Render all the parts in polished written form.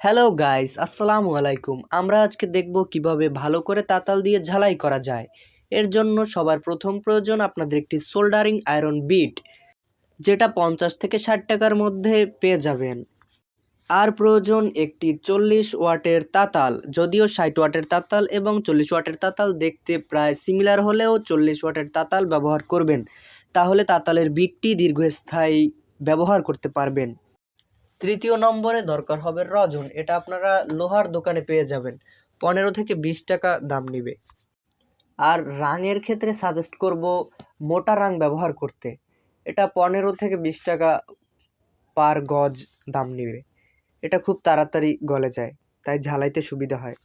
Hello guys, আসসালামু আলাইকুম। আমরা আজকে দেখব কিভাবে ভালো করে তাতাল দিয়ে ঝালাই করা যায়। এর জন্য সবার প্রথম প্রয়োজন আপনাদের একটি সোল্ডারিং আয়রন বিট, যেটা 50 থেকে 60 টাকার মধ্যে পেয়ে যাবেন। আর প্রয়োজন একটি 40 ওয়াটের তাতাল, যদিও 60 ওয়াটের তাতাল এবং 40 ওয়াটের তাতাল দেখতে প্রায় সিমিলার হলেও 40 ওয়াটের তাতাল ব্যবহার করবেন, তাহলে তাতালের বিটটি দীর্ঘস্থায়ী ব্যবহার করতে পারবেন। তৃতীয় নম্বরে দরকার হবে রজন। এটা আপনারা লোহার দোকানে পেয়ে যাবেন, 15 থেকে 20 টাকা দাম নেবে। আর রাঙের ক্ষেত্রে সাজেস্ট করব মোটা রাং ব্যবহার করতে। এটা 15 থেকে 20 টাকা পার গজ দাম নেবে। এটা খুব তাড়াতাড়ি গলে যায়, তাই ঝালাইতে সুবিধা হয়।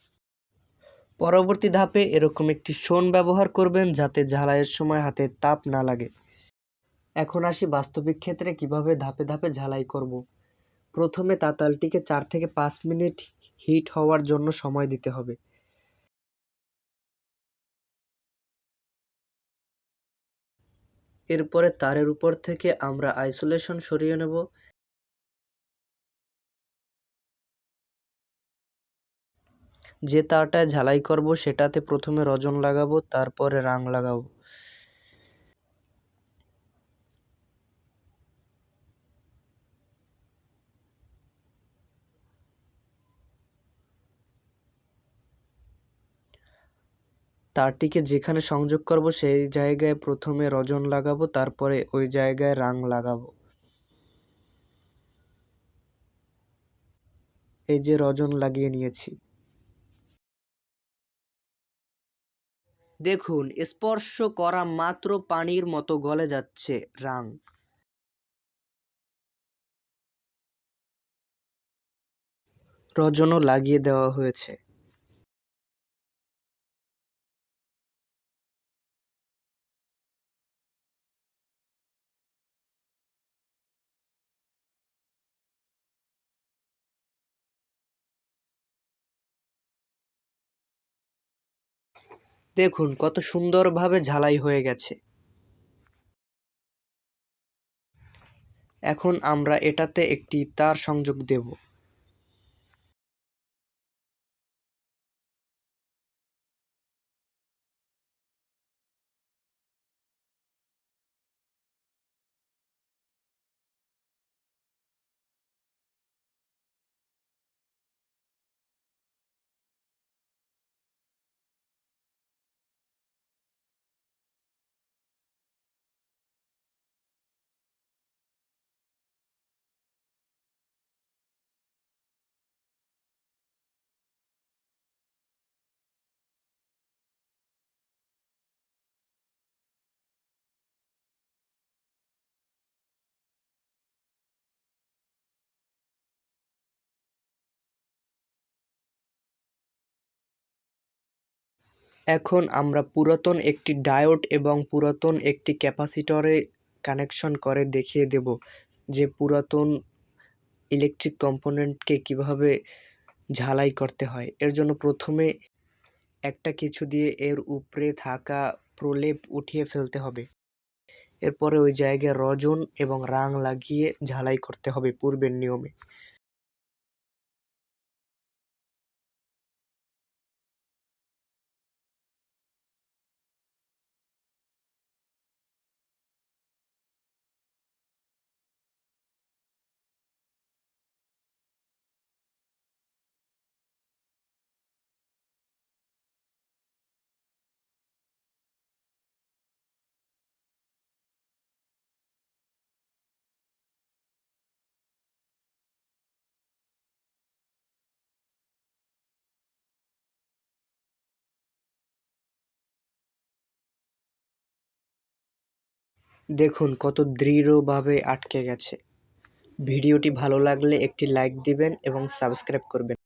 পরবর্তী ধাপে এরকম একটি শোন ব্যবহার করবেন, যাতে ঝালাইয়ের সময় হাতে তাপ না লাগে। এখন আসি বাস্তবিক ক্ষেত্রে কিভাবে ধাপে ধাপে ঝালাই করব। প্রথমে তাতালটিকে 4 থেকে 5 মিনিট হিট হওয়ার জন্য সময় দিতে হবে। এরপরে তারের উপর থেকে আমরা আইসোলেশন সরিয়ে নেব। যে তারটায় ঝালাই করব সেটাতে প্রথমে রজন লাগাবো, তারপরে রাং লাগাবো। তারটিকে যেখানে সংযোগ করব সেই জায়গায় প্রথমে রজন লাগাবো, তারপরে ওই জায়গায় রাং লাগাবো। এই যে রজন লাগিয়ে নিয়েছি। দেখুন, স্পর্শ করা মাত্র পানির মতো গলে যাচ্ছে রাং। রজনও লাগিয়ে দেওয়া হয়েছে। দেখুন কত সুন্দরভাবে ঝালাই হয়ে গেছে। এখন আমরা এটাতে একটি তার সংযোগ দেব। এখন আমরা পুরাতন একটি ডায়োড এবং পুরাতন একটি ক্যাপাসিটরে কানেকশন করে দেখিয়ে দেব যে পুরাতন ইলেকট্রিক কম্পোনেন্টকে কিভাবে ঝালাই করতে হয়। এর জন্য প্রথমে একটা কিছু দিয়ে এর উপরে থাকা প্রলেপ উঠিয়ে ফেলতে হবে। এরপরে ওই জায়গায় রজন এবং রাং লাগিয়ে ঝালাই করতে হবে পূর্বের নিয়মে। দেখুন কত দৃঢ়ভাবে আটকে গেছে। ভিডিওটি ভালো লাগলে একটি লাইক দিবেন এবং সাবস্ক্রাইব করবেন।